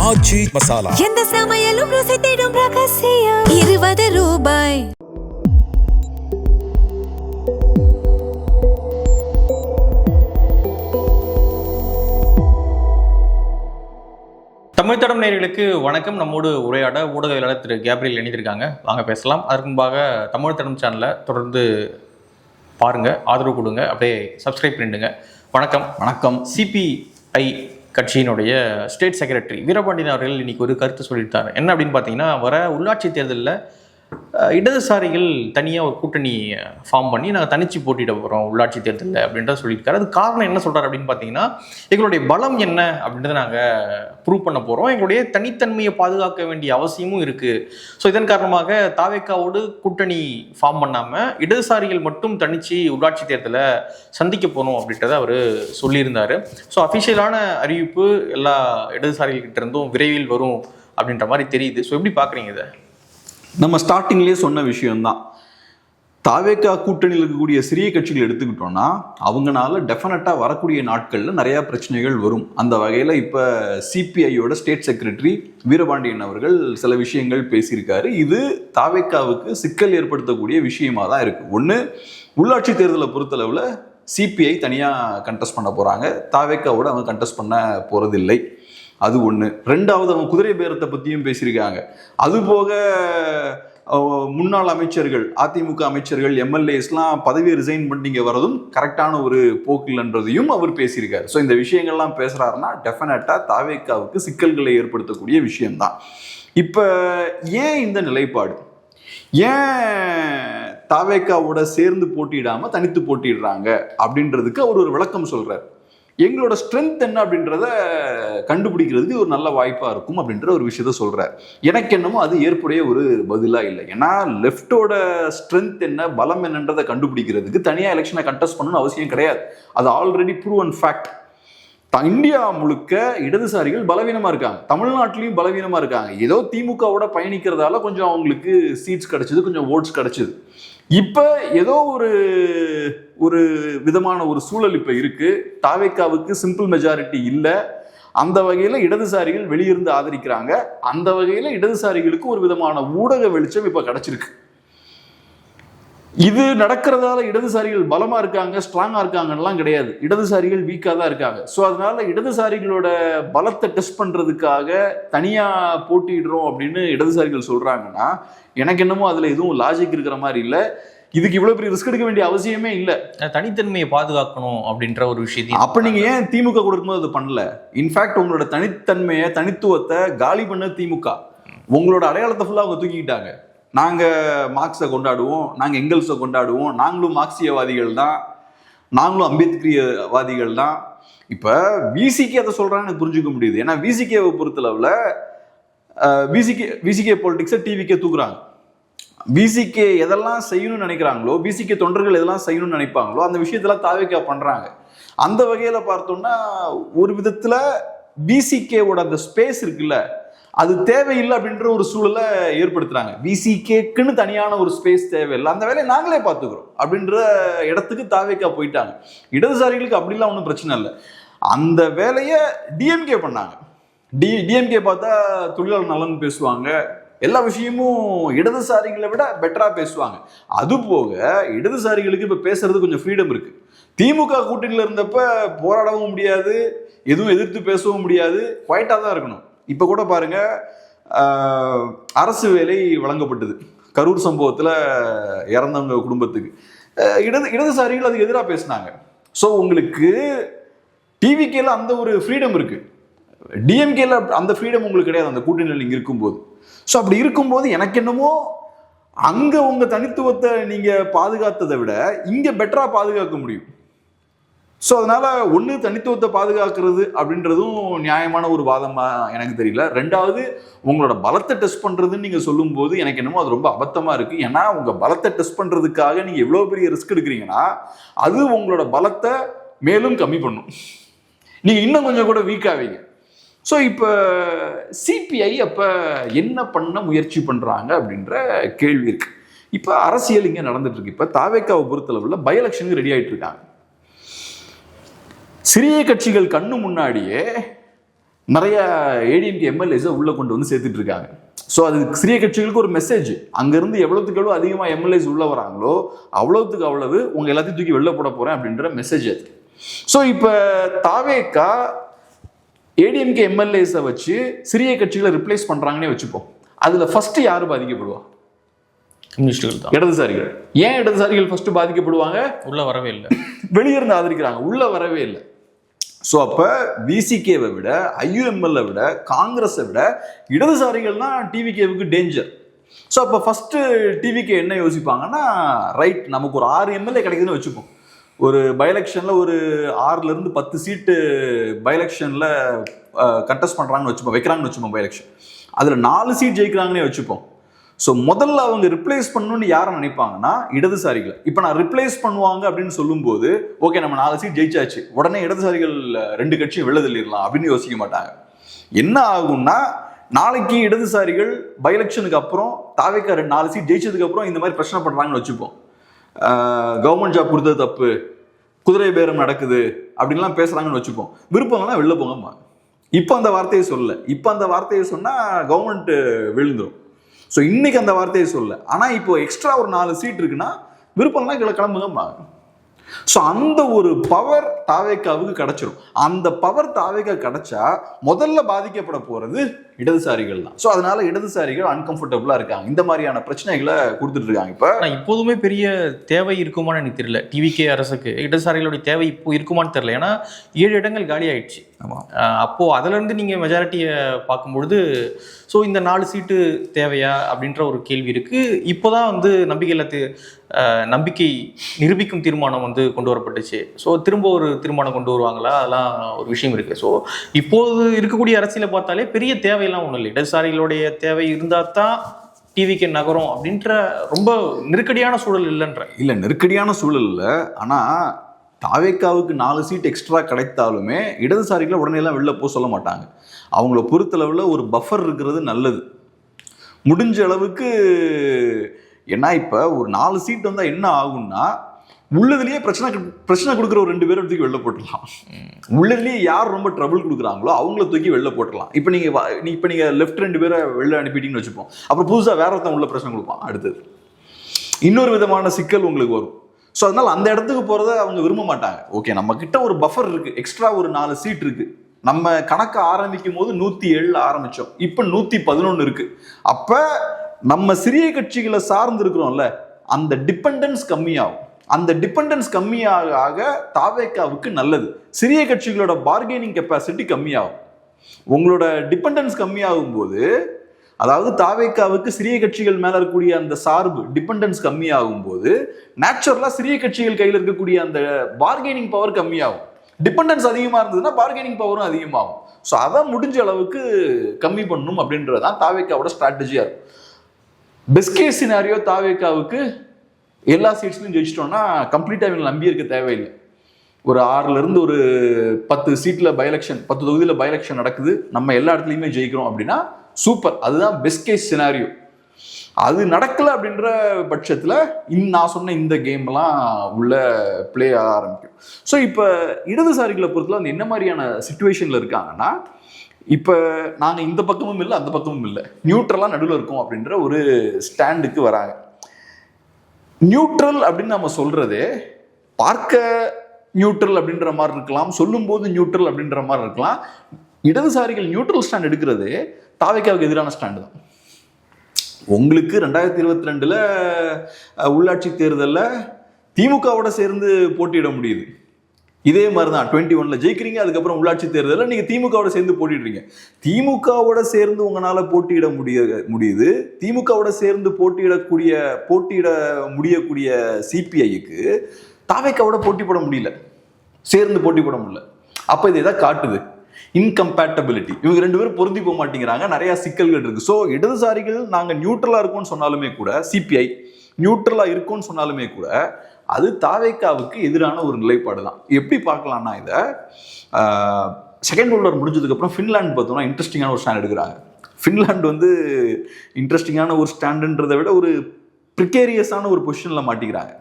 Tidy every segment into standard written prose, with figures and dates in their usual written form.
ஆச்சி மசாலா. எந்த சமையலும் ருசி தேடும் ரகசியம். 20 ரூபாய். தமிழ் தடம் நேயர்களுக்கு வணக்கம். நம்மோடு உரையாட ஊடகவியலாளர் திரு கேப்ரியல் இணைந்திருக்காங்க. வாங்க பேசலாம். அதற்கு முன்பாக தமிழ் தடம் சேனலை தொடர்ந்து பாருங்க, ஆதரவு கொடுங்க, அப்படியே சப்ஸ்கிரைப் பண்ணிடுங்க. வணக்கம். வணக்கம். சிபிஐ கட்சியினுடைய ஸ்டேட் செக்ரட்டரி வீரபாண்டியன் அவர்கள் இன்னைக்கு ஒரு கருத்து சொல்லியிருந்தார். என்ன அப்படின்னு பார்த்தீங்கன்னா, வர உள்ளாட்சி தேர்தலில் இடதுசாரிகள் தனியாக ஒரு கூட்டணி ஃபார்ம் பண்ணி நாங்கள் தனிச்சு போட்டியிட போகிறோம் உள்ளாட்சி தேர்தலில் அப்படின்றத சொல்லியிருக்காரு. அது காரணம் என்ன சொல்கிறார் அப்படின்னு பார்த்தீங்கன்னா, எங்களுடைய பலம் என்ன அப்படின்றத நாங்கள் ப்ரூவ் பண்ண போகிறோம், எங்களுடைய தனித்தன்மையை பாதுகாக்க வேண்டிய அவசியமும் இருக்குது. ஸோ இதன் காரணமாக தாவேக்காவோடு கூட்டணி ஃபார்ம் பண்ணாமல் இடதுசாரிகள் மட்டும் தனிச்சு உள்ளாட்சி தேர்தலை சந்திக்க போகணும் அப்படின்றத அவர் சொல்லியிருந்தார். ஸோ அஃபிஷியலான அறிவிப்பு எல்லா இடதுசாரிகள்கிட்ட இருந்தும் விரைவில் வரும் அப்படின்ற மாதிரி தெரியுது. ஸோ எப்படி பார்க்குறீங்க இதை? நம்ம ஸ்டார்டிங்லேயே சொன்ன விஷயம்தான். தாவேக்கா கூட்டணியில் இருக்கக்கூடிய சிறிய கட்சிகள் எடுத்துக்கிட்டோம்னா அவங்களால டெஃபினட்டாக வரக்கூடிய நாட்களில் நிறையா பிரச்சனைகள் வரும். அந்த வகையில் இப்போ சிபிஐயோட ஸ்டேட் செக்ரட்டரி வீரபாண்டியன் அவர்கள் சில விஷயங்கள் பேசியிருக்காரு. இது தாவேக்காவுக்கு சிக்கல் ஏற்படுத்தக்கூடிய விஷயமா தான் இருக்குது. ஒன்று, உள்ளாட்சி தேர்தலை பொறுத்தளவில் சிபிஐ தனியாக கண்டெஸ்ட் பண்ண போகிறாங்க, தாவேக்காவோட அவங்க கண்டெஸ்ட் பண்ண போகிறதில்லை. அது ஒன்று. ரெண்டாவது, அவங்க குதிரை பேரத்தை பற்றியும் பேசியிருக்காங்க. அதுபோக முன்னாள் அமைச்சர்கள், அதிமுக அமைச்சர்கள், எம்எல்ஏஸ்லாம் பதவியை ரிசைன் பண்ணிங்க வரதும் கரெக்டான ஒரு போக்கில்ன்றதையும் அவர் பேசியிருக்காரு. ஸோ இந்த விஷயங்கள்லாம் பேசுகிறாருன்னா டெஃபினட்டாக தாவேக்காவுக்கு சிக்கல்களை ஏற்படுத்தக்கூடிய விஷயம்தான். இப்போ ஏன் இந்த நிலைப்பாடு, ஏன் தாவேக்காவோட சேர்ந்து போட்டியிடாமல் தனித்து போட்டிடுறாங்க அப்படின்றதுக்கு அவர் ஒரு விளக்கம் சொல்கிறார். எங்களோட ஸ்ட்ரென்த் என்ன அப்படின்றத கண்டுபிடிக்கிறதுக்கு ஒரு நல்ல வாய்ப்பாக இருக்கும் அப்படின்ற ஒரு விஷயத்த சொல்கிறார். எனக்கு என்னமோ அது ஏற்புடைய ஒரு பதிலாக இல்லை. ஏன்னா லெஃப்டோட ஸ்ட்ரென்த் என்ன, பலம் என்னன்றதை கண்டுபிடிக்கிறதுக்கு தனியாக எலெக்ஷனை கண்டெஸ்ட் பண்ணணும்னு அவசியம் கிடையாது. அது ஆல்ரெடி ப்ரூவன் ஃபேக்ட். இந்தியா முழுக்க இடதுசாரிகள் பலவீனமாக இருக்காங்க, தமிழ்நாட்டிலையும் பலவீனமாக இருக்காங்க. ஏதோ திமுகவோட பயணிக்கிறதால கொஞ்சம் அவங்களுக்கு சீட்ஸ் கிடைச்சிது, கொஞ்சம் ஓட்ஸ் கிடைச்சிது. இப்போ ஏதோ ஒரு விதமான ஒரு சூழல் இப்போ இருக்கு. தாவேக்காவுக்கு சிம்பிள் மெஜாரிட்டி இல்லை. அந்த வகையில் இடதுசாரிகள் வெளியிருந்து ஆதரிக்கிறாங்க. அந்த வகையில் இடதுசாரிகளுக்கு ஒரு விதமான ஊடக வெளிச்சம் இப்போ கிடைச்சிருக்கு. இது நடக்கிறதால இடதுசாரிகள் பலமா இருக்காங்க, ஸ்ட்ராங்கா இருக்காங்கலாம் கிடையாது. இடதுசாரிகள் வீக்கா தான் இருக்காங்க. ஸோ அதனால இடதுசாரிகளோட பலத்தை டெஸ்ட் பண்றதுக்காக தனியா போட்டிடுறோம் அப்படின்னு இடதுசாரிகள் சொல்றாங்கன்னா எனக்கு என்னமோ அதுல எதுவும் லாஜிக் இருக்கிற மாதிரி இல்லை. இதுக்கு இவ்வளவு பெரிய ரிஸ்க் எடுக்க வேண்டிய அவசியமே இல்லை. தனித்தன்மையை பாதுகாக்கணும் அப்படின்ற ஒரு விஷயத்தையும் அப்ப நீங்க ஏன் திமுக கொடுக்கும்போது அது பண்ணல? இன்ஃபேக்ட் உங்களோட தனித்தன்மையை, தனித்துவத்தை காலி பண்ண திமுக. உங்களோட அடையாளத்தை ஃபுல்லா அவங்க தூக்கிக்கிட்டாங்க. நாங்கள் மார்க்ஸை கொண்டாடுவோம், நாங்கள் எங்கெல்ஸை கொண்டாடுவோம், நாங்களும் மார்க்சியவாதிகள் தான், நாங்களும் அம்பேத்கரியவாதிகள் தான். இப்போ விசிகே அதை சொல்கிறான்னு எனக்கு புரிஞ்சுக்க முடியுது. ஏன்னா விசிகேவை பொறுத்தளவில் விசிகே பொலிட்டிக்ஸை டிவிக்கே தூக்குறாங்க. விசிகே எதெல்லாம் செய்யணும்னு நினைக்கிறாங்களோ, விசிகே தொண்டர்கள் எதெல்லாம் செய்யணும்னு நினைப்பாங்களோ அந்த விஷயத்தெல்லாம் தாவேக்கா பண்ணுறாங்க. அந்த வகையில் பார்த்தோம்னா ஒரு விதத்தில் விசிகேவோட அந்த ஸ்பேஸ் இருக்குல்ல, அது தேவையில்லை அப்படின்ற ஒரு சூழலை ஏற்படுத்துறாங்க. விசிகேக்குன்னு தனியான ஒரு ஸ்பேஸ் தேவையில்லை, அந்த வேலையை நாங்களே பார்த்துக்கிறோம் அப்படின்ற இடத்துக்கு தாவேக்கா போயிட்டாங்க. இடதுசாரிகளுக்கு அப்படிலாம் ஒன்றும் பிரச்சனை இல்லை. அந்த வேலையை டிஎம்கே பண்ணாங்க. டிஎம்கே பார்த்தா தொழிலாளர் நலன் பேசுவாங்க, எல்லா விஷயமும் இடதுசாரிகளை விட பெட்டரா பேசுவாங்க. அது போக இடதுசாரிகளுக்கு இப்போ பேசுறது கொஞ்சம் ஃப்ரீடம் இருக்கு. திமுக கூட்டணியில் இருந்தப்ப போராடவும் முடியாது, எதுவும் எதிர்த்து பேசவும் முடியாது, குவைட்டாக தான் இருக்கணும். இப்போ கூட பாருங்க, அரசு வேலை வழங்கப்பட்டது கரூர் சம்பவத்தில் இறந்தவங்க குடும்பத்துக்கு. இடதுசாரிகள் அதுக்கு எதிராக பேசினாங்க. ஸோ உங்களுக்கு டிவிகேல அந்த ஒரு ஃப்ரீடம் இருக்கு, டிஎம்கேல அந்த ஃப்ரீடம் உங்களுக்கு கிடையாது அந்த கூட்டணியில் நீங்கள் இருக்கும்போது. ஸோ அப்படி இருக்கும்போது எனக்கு என்னமோ அங்கே உங்கள் தனித்துவத்தை நீங்கள் பாதுகாத்ததை விட இங்கே பெட்டராக பாதுகாக்க முடியும். ஸோ அதனால ஒன்று, தனித்துவத்தை பாதுகாக்கிறது அப்படின்றதும் நியாயமான ஒரு வாதமாக எனக்கு தெரியல. ரெண்டாவது, உங்களோட பலத்தை டெஸ்ட் பண்ணுறதுன்னு நீங்கள் சொல்லும்போது எனக்கு என்னமோ அது ரொம்ப அபத்தமாக இருக்குது. ஏன்னா உங்கள் பலத்தை டெஸ்ட் பண்ணுறதுக்காக நீங்கள் எவ்வளோ பெரிய ரிஸ்க் எடுக்கிறீங்கன்னா அது உங்களோட பலத்தை மேலும் கம்மி பண்ணும், நீங்கள் இன்னும் கொஞ்சம் கூட வீக் ஆவீங்க. ஸோ இப்போ சிபிஐ அப்போ என்ன பண்ண முயற்சி பண்ணுறாங்க அப்படின்ற கேள்வி இருக்கு. இப்போ அரசியல் இங்கே நடந்துட்டு இருக்கு. இப்போ தாவேக்காவை பொறுத்தளவில் பை எலெக்ஷனுக்கு ரெடி ஆகிட்டு இருக்காங்க. சிறிய கட்சிகள் கண்ணு முன்னாடியே நிறைய ஏடிஎம்கே எம்எல்ஏஸை உள்ள கொண்டு வந்து சேர்த்துட்டு இருக்காங்க. ஸோ அது சிறிய கட்சிகளுக்கு ஒரு மெசேஜ். அங்கிருந்து எவ்வளவுக்கு எவ்வளவு அதிகமாக எம்எல்ஏஸ் உள்ள வராங்களோ அவ்வளவுக்கு அவ்வளவு உங்க எல்லாத்தையும் தூக்கி வெளில போட போறேன் அப்படின்ற மெசேஜ் அது. ஸோ இப்போ தாவேகா ஏடிஎம்கே எம்எல்ஏஸை வச்சு சிறிய கட்சிகளை ரிப்ளேஸ் பண்றாங்கன்னே வச்சுப்போம். அதுல ஃபர்ஸ்ட் யாரு பாதிக்கப்படுவா? கம்யூனிஸ்டுகள் தான், இடதுசாரிகள். ஏன் இடதுசாரிகள் ஃபர்ஸ்ட் பாதிக்கப்படுவாங்க? உள்ள வரவே இல்லை, வெளியிருந்து ஆதரிக்கிறாங்க, உள்ள வரவே இல்லை. ஸோ அப்போ விசிகேவை விட, ஐயுஎம்எல்லை விட, காங்கிரஸை விட இடதுசாரிகள் தான் டிவிகேவுக்கு டேஞ்சர். ஸோ அப்போ ஃபர்ஸ்ட் டிவிகே என்ன யோசிப்பாங்கன்னா, ரைட் நமக்கு ஒரு 6 எம்எல்ஏ கிடைக்குதுன்னு வச்சுப்போம். ஒரு பை எலெக்ஷனில் ஒரு 6லேருந்து 10 சீட்டு பை எலெக்ஷனில் கண்டெஸ்ட் பண்ணுறாங்கன்னு வச்சுப்போம், வைக்கிறாங்கன்னு வச்சுப்போம் பை எலெக்ஷன். அதில் 4 சீட் ஜெயிக்கிறாங்கன்னே வச்சுப்போம். ஸோ முதல்ல அவங்க ரிப்ளேஸ் பண்ணணும்னு யாரை நினைப்பாங்கன்னா இடதுசாரிகளை. இப்போ நான் ரிப்ளேஸ் பண்ணுவாங்க அப்படின்னு சொல்லும்போது, ஓகே நம்ம 4 சீட் ஜெயிச்சாச்சு, உடனே இடதுசாரிகள் 2 கட்சியும் வெளில தள்ளிடலாம் அப்படின்னு யோசிக்க மாட்டாங்க. என்ன ஆகும்னா, நாளைக்கு இடதுசாரிகள் பை எலெக்ஷனுக்கு அப்புறம் தாவேக்கா 4 சீட் ஜெயிச்சதுக்கு அப்புறம் இந்த மாதிரி பிரச்சனை பண்றாங்கன்னு வச்சுப்போம். கவர்மெண்ட் ஜாப் கொடுத்தது தப்பு, குதிரை பேரம் நடக்குது அப்படின்லாம் பேசுறாங்கன்னு வச்சுப்போம். விருப்பம்னா வெளில போங்கம்மா. இப்போ அந்த வார்த்தையை சொல்லல. இப்போ அந்த வார்த்தையை சொன்னா கவர்மெண்ட் விழுந்துடும். ஸோ இன்னைக்கு அந்த வார்த்தையை சொல்ல. ஆனால் இப்போ எக்ஸ்ட்ரா ஒரு 4 சீட் இருக்குன்னா விருப்பம்லாம் கிளம்புங்க. ஸோ அந்த ஒரு பவர் தாவேக்காவுக்கு கிடைச்சிரும். அந்த பவர் தாவேக்கா கிடைச்சா முதல்ல பாதிக்கப்பட போறது இடதுசாரிகள் தான். ஸோ அதனால இடதுசாரிகள் அன்கம்ஃபர்டபுளா இருக்காங்க, இந்த மாதிரியான பிரச்சனைகளை கொடுத்துட்டு இருக்காங்க. இப்போ இப்போதுமே பெரிய தேவை இருக்குமான்னு எனக்கு தெரியல. டிவிகே அரசுக்கு இடதுசாரிகளுடைய தேவை இப்போ இருக்குமான்னு தெரியல. ஏன்னா 7 இடங்கள் காலி ஆயிடுச்சு. அப்போ அதுல இருந்து நீங்க மெஜாரிட்டியை பார்க்கும்பொழுது, ஸோ இந்த 4 சீட்டு தேவையா அப்படின்ற ஒரு கேள்வி இருக்கு. இப்போதான் வந்து நம்பிக்கை நிரூபிக்கும் தீர்மானம் வந்து கொண்டு வரப்பட்டுச்சு. ஸோ திரும்ப ஒரு தீர்மானம் கொண்டு வருவாங்களா, அதெல்லாம் ஒரு விஷயம் இருக்கு. ஸோ இப்போது இருக்கக்கூடிய அரசியலை பார்த்தாலே பெரிய தேவையெல்லாம் ஒன்றும் இல்லை. இடதுசாரிகளுடைய தேவை இருந்தால் தான் டிவிக்கு நகரம் அப்படின்ற ரொம்ப நெருக்கடியான சூழல் இல்லை. நெருக்கடியான சூழல் இல்லை. ஆனால் தாவேக்காவுக்கு 4 சீட் எக்ஸ்ட்ரா கிடைத்தாலுமே இடதுசாரிகளை உடனே எல்லாம் வெளில போக சொல்ல மாட்டாங்க. அவங்கள பொறுத்தளவில் ஒரு பஃபர் இருக்கிறது நல்லது. முடிஞ்ச அளவுக்கு. ஏன்னா இப்போ ஒரு 4 சீட் வந்தால் என்ன ஆகும்னா, உள்ளதுலேயே பிரச்சனை கொடுக்குற ஒரு 2 பேரை தூக்கி வெளில போட்டுடலாம். உள்ளதுலேயே யார் ரொம்ப ட்ரபிள் கொடுக்குறாங்களோ அவங்கள தூக்கி வெளில போட்டுடலாம். இப்போ நீங்கள் லெஃப்ட் 2 பேரை வெளில அனுப்பிட்டீங்கன்னு வச்சுப்போம். அப்புறம் புதுசாக வேற ஒருத்தன் உள்ள பிரச்சனை கொடுப்பான். அடுத்தது இன்னொரு விதமான சிக்கல் உங்களுக்கு வரும். ஸோ அதனால அந்த இடத்துக்கு போகிறத அவங்க விரும்ப மாட்டாங்க. ஓகே நம்ம கிட்ட ஒரு பஃபர் இருக்கு, எக்ஸ்ட்ரா ஒரு 4 சீட் இருக்கு. நம்ம கணக்கு ஆரம்பிக்கும் போது 107 ஆரம்பிச்சோம், இப்போ 111 இருக்கு. அப்ப நம்ம சிறிய கட்சிகளை சார்ந்து இருக்கிறோம்ல, அந்த டிபெண்டன்ஸ் கம்மியாகும். அந்த டிபெண்டன்ஸ் கம்மியாக தாவேக்காவுக்கு நல்லது. சிறிய கட்சிகளோட பார்கெனிங் கெப்பாசிட்டி கம்மியாகும். உங்களோட டிபெண்டன்ஸ் கம்மியாகும் போது, அதாவது தாவேக்காவுக்கு சிறிய கட்சிகள் மேல இருக்கக்கூடிய அந்த சார்பு டிபெண்டன்ஸ் கம்மியாகும் போது, நேச்சுரலா சிறிய கட்சிகள் கையில் இருக்கக்கூடிய அந்த பார்கெனிங் பவர் கம்மியாகும். டிபெண்டன்ஸ் அதிகமா இருந்ததுன்னா பார்கெனிங் பவரும் அதிகமாகும். ஸோ அதை முடிஞ்ச அளவுக்கு கம்மி பண்ணணும் அப்படின்றதான் தாவேக்காவோட ஸ்ட்ராட்டஜியா இருக்கும். பெஸ்ட் கேஸ் சினாரியோ தாவேக்காவுக்கு எல்லா சீட்ஸ்லையும் ஜெயிச்சிட்டோம்னா கம்ப்ளீட்டாக இவங்க நம்பி இருக்க தேவையில்லை. ஒரு 6லேருந்து ஒரு 10 சீட்டில் பை எலெக்ஷன், 10 தொகுதியில் பை எலெக்ஷன் நடக்குது, நம்ம எல்லா இடத்துலையுமே ஜெயிக்கிறோம் அப்படின்னா சூப்பர். அதுதான் பெஸ்ட் கேஸ் சினாரியோ. அது நடக்கலை அப்படின்ற பட்சத்தில் நான் சொன்ன இந்த கேம்லாம் உள்ள பிளே ஆரம்பிக்கும். ஸோ இப்போ இடதுசாரிகளை பொறுத்தல அந்த என்ன மாதிரியான சிச்சுவேஷனில் இருக்காங்கன்னா, இப்போ நாங்கள் இந்த பக்கமும் இல்லை அந்த பக்கமும் இல்லை, நியூட்ரலாக நடுவில் இருக்கோம் அப்படின்ற ஒரு ஸ்டாண்டுக்கு வராங்க. நியூட்ரல் அப்படின்னு நம்ம சொல்றதே பார்க்க நியூட்ரல் அப்படின்ற மாதிரி இருக்கலாம், சொல்லும் போது நியூட்ரல் அப்படின்ற மாதிரி இருக்கலாம். இடதுசாரிகள் நியூட்ரல் ஸ்டாண்ட் எடுக்கிறது தாவேக்காவுக்கு எதிரான ஸ்டாண்டு தான். உங்களுக்கு 2022 உள்ளாட்சி தேர்தலில் திமுகவோட சேர்ந்து போட்டியிட முடியுது. இதே மாதிரி தான் 21 ஜெயிக்கிறீங்க, அதுக்கப்புறம் உள்ளாட்சி தேர்தலில் நீங்கள் திமுகவோட சேர்ந்து போட்டிடுறீங்க. திமுகவோட சேர்ந்து உங்களால் போட்டியிட முடியுது. திமுகவோட சேர்ந்து போட்டியிட முடியக்கூடிய சிபிஐக்கு தாவேக்காவோட போட்டி போட முடியல, சேர்ந்து போட்டி போட முடியல. அப்போ இது எதாவது காட்டுது, இன்கம்பேட்டபிலிட்டி. இவங்க 2 பேரும் பொருந்தி போக மாட்டேங்கிறாங்க, நிறைய சிக்கல்கள் இருக்கு. ஸோ இடதுசாரிகள் நாங்கள் நியூட்ரலா இருக்கோம்னு சொன்னாலுமே கூட, சிபிஐ நியூட்ரலா இருக்கும்னு சொன்னாலுமே கூட, அது தாவேக்காவுக்கு எதிரான ஒரு நிலைப்பாடு தான். எப்படி பார்க்கலாம்னா, இதை செகண்ட் வேர்ல்ட் வார் முடிஞ்சதுக்கப்புறம் ஃபின்லாந்து பார்த்தோம்னா இன்ட்ரெஸ்டிங்கான ஒரு ஸ்டாண்ட் எடுக்கிறாங்க. ஃபின்லாந்து வந்து இன்ட்ரெஸ்டிங்கான ஒரு ஸ்டாண்டுன்றதை விட ஒரு ப்ரிகேரியஸான ஒரு பொசிஷனில் மாட்டிக்கிறாங்க.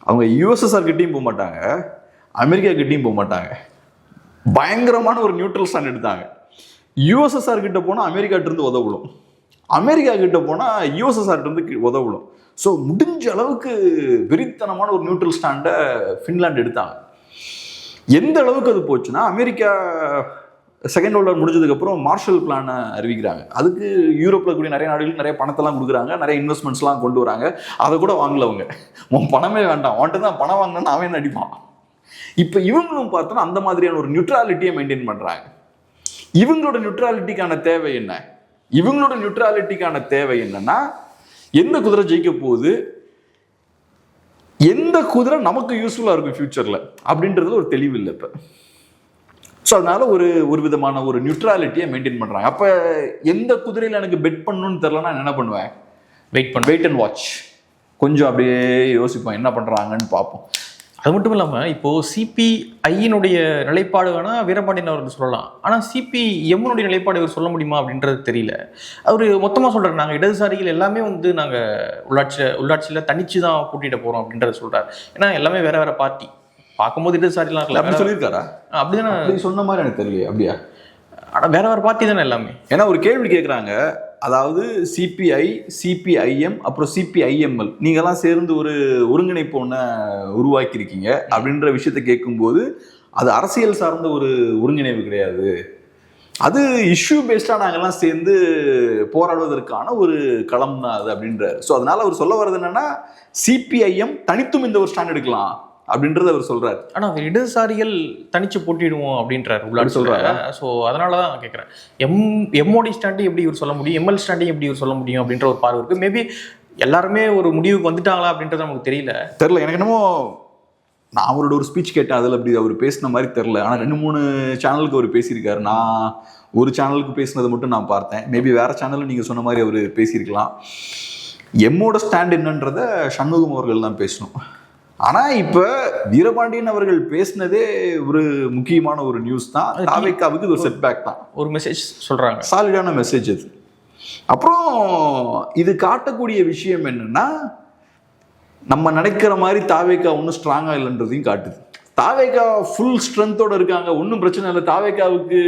அவங்க யுஎஸ்எஸ்ஆர் கிட்டையும் போக மாட்டாங்க, அமெரிக்கா கிட்டையும் போக மாட்டாங்க, பயங்கரமான ஒரு நியூட்ரல் ஸ்டாண்ட் எடுத்தாங்க. யூஎஸ்எஸ்ஆர் கிட்ட போனால் அமெரிக்காட்ட இருந்து உதவிடும், அமெரிக்கா கிட்ட போனால் யூஎஸ்எஸ்ஆர் இருந்து உதவிடும். ஸோ முடிஞ்ச அளவுக்கு வெறித்தனமான ஒரு நியூட்ரல் ஸ்டாண்டை ஃபின்லாந்து எடுத்தாங்க. எந்த அளவுக்கு அது போச்சுன்னா, அமெரிக்கா செகண்ட் வேர்ல்டு வார் முடிஞ்சதுக்கப்புறம் மார்ஷல் பிளானை அறிவிக்கிறாங்க. அதுக்கு யூரோப்பில் கூடிய நிறைய நாடுகளுக்கு நிறைய பணத்தெல்லாம் கொடுக்குறாங்க, நிறைய இன்வெஸ்ட்மெண்ட்ஸ்லாம் கொண்டு வராங்க. அதை கூட வாங்கலவங்க, உன் பணமே வேண்டாம், அவன்கிட்ட தான் பணம் வாங்கினான்னு அவன் அடிப்பான். இப்போ இவங்களும் பார்த்தோன்னா அந்த மாதிரியான ஒரு நியூட்ராலிட்டியை மெயின்டைன் பண்ணுறாங்க. இவங்களோட நியூட்ராலிட்டிக்கான தேவை என்ன? இவங்களோட நியூட்ராலிட்டிக்கான தேவை என்னன்னா, எந்த குதிரை ஜெயிக்க போகுது, எந்த குதிரை நமக்கு யூஸ்ஃபுல்லாக இருக்கும் ஃபியூச்சரில் அப்படின்றதுல ஒரு தெளிவு இல்லை இப்போ. ஸோ அதனால ஒரு விதமான ஒரு நியூட்ராலிட்டியை மெயின்டைன் பண்ணுறாங்க. அப்போ எந்த குதிரையில் எனக்கு பெட் பண்ணணும்னு தெரிலனா என்ன பண்ணுவேன்? வெயிட் அண்ட் வாட்ச், கொஞ்சம் அப்படியே யோசிப்போம், என்ன பண்ணுறாங்கன்னு பார்ப்போம். அது மட்டும் இல்லாமல் இப்போது சிபிஐயினுடைய நிலைப்பாடு வேணால் வீரபாண்டியன் அவர்கள் சொல்லலாம், ஆனால் சிபிஎம்னுடைய நிலைப்பாடு இவர் சொல்ல முடியுமா அப்படின்றது தெரியல. அவர் மொத்தமாக சொல்கிறார், நாங்கள் இடதுசாரிகள் எல்லாமே வந்து நாங்கள் உள்ளாட்சியில் தனிச்சு தான் போட்டியிட போகிறோம் அப்படின்றத சொல்கிறார். ஏன்னா எல்லாமே வேற வேற பார்ட்டி, பார்க்கும்போது இடதுசாரிலாம் இருக்கல. அப்படி சொல்லியிருக்காரா? அப்படிதானே சொன்ன மாதிரி எனக்கு தெரியல. அப்படியா? ஆனால் வேற வேற பார்ட்டி தானே எல்லாமே. ஏன்னா ஒரு கேள்வி கேட்குறாங்க, அதாவது சிபிஐ, சிபிஐஎம், அப்புறம் சிபிஐஎம்எல் நீங்கள்லாம் சேர்ந்து ஒரு ஒருங்கிணைப்பு ஒன்று உருவாக்கியிருக்கீங்க அப்படின்ற விஷயத்த கேட்கும்போது அது அரசியல் சார்ந்த ஒரு ஒருங்கிணைப்பு கிடையாது, அது இஷ்யூ பேஸ்டாக நாங்கள்லாம் சேர்ந்து போராடுவதற்கான ஒரு களம் தான் அது அப்படின்றார். ஸோ அதனால அவர் சொல்ல வர்றது என்னன்னா, சிபிஐஎம் தனித்தும் இந்த ஒரு ஸ்டாண்ட் எடுக்கலாம் அப்படின்றத அவர் சொல்றாரு. ஆனால் அவர் இடதுசாரிகள் தனிச்சு போட்டிடுவோம் அப்படின்றார் உள்ளாட்சி சொல்றாரு. ஸோ அதனால தான் கேட்குறேன், எம்ஓடி ஸ்டாண்டையும் எப்படி இவர் சொல்ல முடியும், எம்எல் ஸ்டாண்டையும் எப்படி இவர் சொல்ல முடியும் அப்படின்ற ஒரு பார்வை இருக்கு. மேபி எல்லாருமே ஒரு முடிவுக்கு வந்துட்டாங்களா அப்படின்றது நமக்கு தெரியல. எனக்கு என்னமோ நான் அவரோட ஒரு ஸ்பீச் கேட்டேன், அதில் அப்படி அவர் பேசின மாதிரி தெரில. ஆனால் 2-3 சேனலுக்கு அவர் பேசியிருக்காரு. நான் ஒரு சேனலுக்கு பேசினதை மட்டும் நான் பார்த்தேன். மேபி வேற சேனலில் நீங்கள் சொன்ன மாதிரி அவர் பேசியிருக்கலாம். எம்மோட ஸ்டாண்ட் என்னன்றத சண்முகம் அவர்கள் தான் பேசணும். ஆனால் இப்போ வீரபாண்டியன் அவர்கள் பேசினதே ஒரு முக்கியமான ஒரு நியூஸ் தான். தாவேக்காவுக்கு இது ஒரு செட்பேக் தான், ஒரு மெசேஜ் சொல்கிறாங்க, சாலிடான மெசேஜ் அது. அப்புறம் இது காட்டக்கூடிய விஷயம் என்னன்னா, நம்ம நினைக்கிற மாதிரி தாவேக்கா ஒன்றும் ஸ்ட்ராங்காக இல்லைன்றதையும் காட்டுது. தாவேக்கா ஃபுல் ஸ்ட்ரென்த்தோட இருக்காங்க, ஒன்றும் பிரச்சனை இல்லை, தாவேக்காவுக்கு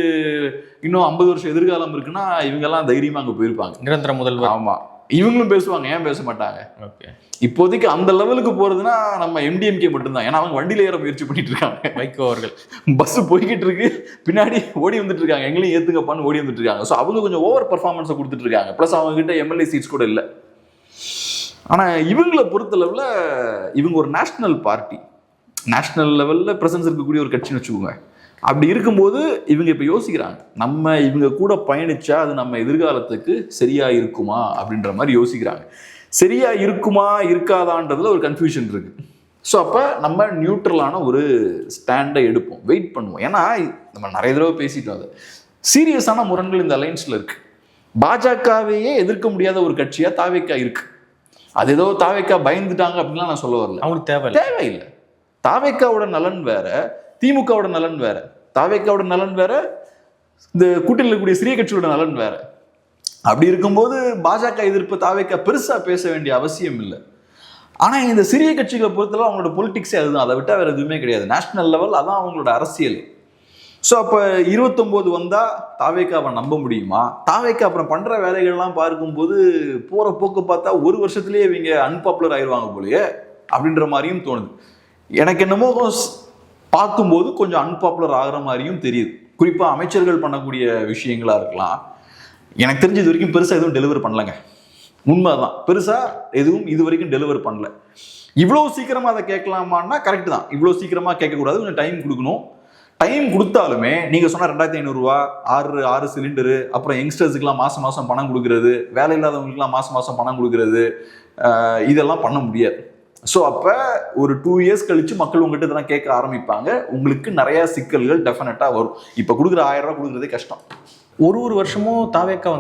இன்னும் 50 வருஷம் எதிர்காலம் இருக்குன்னா இவங்கெல்லாம் தைரியமாக அங்கே போயிருப்பாங்க, நிரந்தர முதல்வர். ஆமாம், இவங்களும் பேசுவாங்க, ஏன் பேச மாட்டாங்க? ஓகே, இப்போதைக்கு அந்த லெவலுக்கு போறதுன்னா நம்ம எம்டிஎம்கே மட்டும்தான். ஏன்னா அவங்க வண்டியில ஏற முயற்சி பண்ணிட்டு இருக்காங்க. வைகோ அவர்கள் பஸ் போய்கிட்டு இருக்கு, பின்னாடி ஓடி வந்துட்டு இருக்காங்க, எங்களையும் ஏத்துக்கப்பான்னு ஓடி வந்துட்டு இருக்காங்க. ஸோ அவங்க கொஞ்சம் ஓவர் பர்ஃபார்மன்ஸை கொடுத்துட்டு இருக்காங்க. ப்ளஸ் அவங்க கிட்ட எம்எல்ஏ சீட்ஸ் கூட இல்லை. ஆனால் இவங்களை பொறுத்தளவில் இவங்க ஒரு நேஷனல் பார்ட்டி, நேஷனல் லெவலில் ப்ரெசன்ஸ் இருக்கக்கூடிய ஒரு கட்சின்னு வச்சுக்கோங்க. அப்படி இருக்கும்போது இவங்க இப்போ யோசிக்கிறாங்க, நம்ம இவங்க கூட பயணிச்சா அது நம்ம எதிர்காலத்துக்கு சரியா இருக்குமா அப்படின்ற மாதிரி யோசிக்கிறாங்க. சரியா இருக்குமா இருக்காதான்றதுல ஒரு கன்ஃபியூஷன் இருக்கு. ஸோ அப்போ நம்ம நியூட்ரலான ஒரு ஸ்டாண்டை எடுப்போம், வெயிட் பண்ணுவோம். ஏன்னா நம்ம நிறைய தடவை பேசிட்டோம், அது சீரியஸான முரண்கள் இந்த அலைன்ஸில் இருக்கு. பாஜகவையே எதிர்க்க முடியாத ஒரு கட்சியா தாவேக்கா இருக்கு. அது ஏதோ தாவேக்கா பயந்துட்டாங்க அப்படின்லாம் நான் சொல்ல வரல, அவங்களுக்கு தேவையில்லை. தாவேக்காவோட நலன் வேற, திமுகவோட நலன் வேற, தாவேக்காவோட நலன் வேற, இந்த கூட்டணியில் இருக்கக்கூடிய சிறிய கட்சியோட நலன் வேற. அப்படி இருக்கும்போது பாஜக எதிர்ப்பு தாவேக்கா பெருசா பேச வேண்டிய அவசியம் இல்லை. ஆனா இந்த சிறிய கட்சிகளை பொறுத்தளவு அவங்களோட பொலிட்டிக்ஸே அதுதான், அதை விட்டா வேற எதுவுமே கிடையாது. நேஷனல் லெவல் அதான் அவங்களோட அரசியல். ஸோ அப்போ 29 வந்தா தாவேக்காவை நம்ப முடியுமா? தாவேக்கா அப்புறம் பண்ற வேலைகள்லாம் பார்க்கும்போது போற போக்கு பார்த்தா ஒரு வருஷத்துலேயே இவங்க அன்பாப்புலர் ஆயிடுவாங்க போலயே அப்படின்ற மாதிரியும் தோணுது. எனக்கு என்னமோ பார்க்கும்போது கொஞ்சம் அன்பாப்புலர் ஆகிற மாதிரியும் தெரியுது. குறிப்பாக அமைச்சர்கள் பண்ணக்கூடிய விஷயங்களா இருக்கலாம். எனக்கு தெரிஞ்ச இது வரைக்கும் பெருசாக எதுவும் டெலிவர் பண்ணலங்க, உண்மைதான். பெருசாக எதுவும் இது வரைக்கும் டெலிவர் பண்ணல. இவ்வளோ சீக்கிரமாக அதை கேட்கலாமான்னா கரெக்ட் தான், இவ்வளோ சீக்கிரமாக கேட்கக்கூடாது, கொஞ்சம் டைம் கொடுக்கணும். டைம் கொடுத்தாலுமே நீங்கள் சொன்ன 2500 ரூபா, 6 சிலிண்டரு, அப்புறம் யங்ஸ்டர்ஸுக்கெல்லாம் மாதம் மாதம் பணம் கொடுக்குறது, வேலை இல்லாதவங்களுக்குலாம் மாதம் மாதம் பணம் கொடுக்குறது, இதெல்லாம் பண்ண முடியாது. ஸோ அப்போ ஒரு 2 இயர்ஸ் கழிச்சு மக்கள் உங்ககிட்ட இதெல்லாம் கேட்க ஆரம்பிப்பாங்க. உங்களுக்கு நிறையா சிக்கல்கள் டெஃபினட்டாக வரும். இப்போ கொடுக்குற 1000 ரூபா கொடுக்குறதே கஷ்டம். ஒரு வருஷமும் தாவேக்கா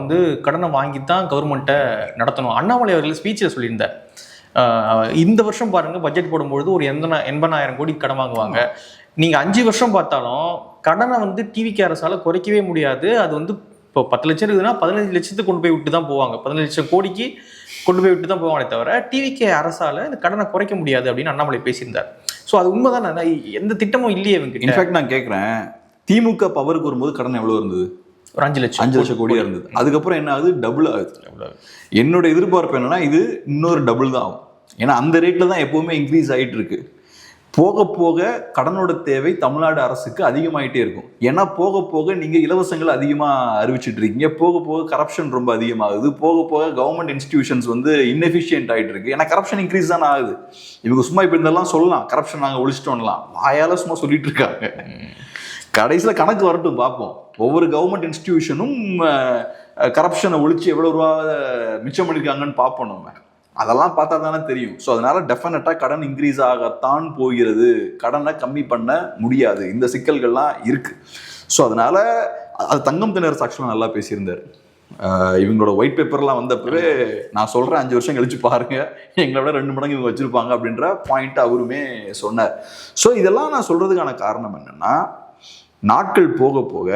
கடனை வாங்கி தான் கவர்மெண்ட்டை நடத்தணும். அண்ணாமலை அவர்கள் ஸ்பீச்சில் சொல்லியிருந்தார், இந்த வருஷம் பாருங்கள் பட்ஜெட் போடும்பொழுது ஒரு 80,000 கோடி கடன் வாங்குவாங்க. நீங்கள் 5 வருஷம் பார்த்தாலும் கடனை டிவிகே அரசால் குறைக்கவே முடியாது. அது இப்போ 10 லட்சம் இருக்குதுன்னா 15 லட்சத்துக்கு கொண்டு போய் விட்டு தான் போவாங்க, 15 லட்சம் கோடிக்கு கொண்டு போய் விட்டு தான் போவாங்களே தவிர டிவிகே அரசால் இந்த கடனை குறைக்க முடியாது அப்படின்னு அண்ணாமலை பேசியிருந்தார். ஸோ அது உண்மைதான், எந்த திட்டமும் இல்லையே இவங்க. இன்ஃபேக்ட் நான் கேட்குறேன், திமுக பவருக்கு வரும்போது கடன் எவ்வளோ இருந்தது? ஒரு 5 லட்சம் கோடியா இருந்தது. அதுக்கப்புறம் என்ன ஆகுது, டபுள் ஆகுது. என்னோட எதிர்பார்ப்பு என்னன்னா இது இன்னொரு டபுள் தான் ஆகும். ஏன்னா அந்த ரேட்ல தான் எப்பவுமே இன்க்ரீஸ் ஆகிட்டு இருக்கு. போக போக கடனோட தேவை தமிழ்நாடு அரசுக்கு அதிகமாயிட்டே இருக்கும். ஏன்னா போக போக நீங்க இலவசங்கள் அதிகமா அறிவிச்சிட்டு இருக்கீங்க, போக போக கரப்ஷன் ரொம்ப அதிகமாகுது, போக போக கவர்மெண்ட் இன்ஸ்டிடியூஷன்ஸ் வந்து இன்எஃபிஷியன்ட் ஆயிட்டு இருக்கு. ஏன்னா கரப்ஷன் இன்க்ரீஸ் தான் ஆகுது. இவங்க சும்மா இப்ப இதெல்லாம் சொல்லலாம், கரப்ஷன் நாங்க ஒழிச்சிட்டோம்லாம் வாயால சும்மா சொல்லிட்டு இருக்காங்க. கடைசியில கணக்கு வரட்டும் பார்ப்போம். ஒவ்வொரு கவர்மெண்ட் இன்ஸ்டிடியூஷனும் கரப்ஷனை ஒழிச்சு எவ்வளவு ரூபா மிச்சம் பண்ணிருக்காங்கன்னு பார்ப்போம். நம்ம அதெல்லாம் பார்த்தா தானே தெரியும். ஸோ அதனால டெஃபினட்டாக கடன் இன்க்ரீஸ் ஆகத்தான் போகிறது, கடனை கம்மி பண்ண முடியாது, இந்த சிக்கல்கள்லாம் இருக்கு. ஸோ அதனால அது தங்கம் திணற் ஆக்சுவலாக நல்லா பேசியிருந்தார். இவங்களோட ஒயிட் பேப்பர்லாம் வந்தப்பவே நான் சொல்கிறேன் 5 வருஷம் கழிச்சு பாருங்க எங்களை விட 2 மடங்கு இவங்க வச்சிருப்பாங்க அப்படின்ற பாயிண்ட் அவருமே சொன்னார். ஸோ இதெல்லாம் நான் சொல்றதுக்கான காரணம் என்னன்னா, நாட்கள் போக போக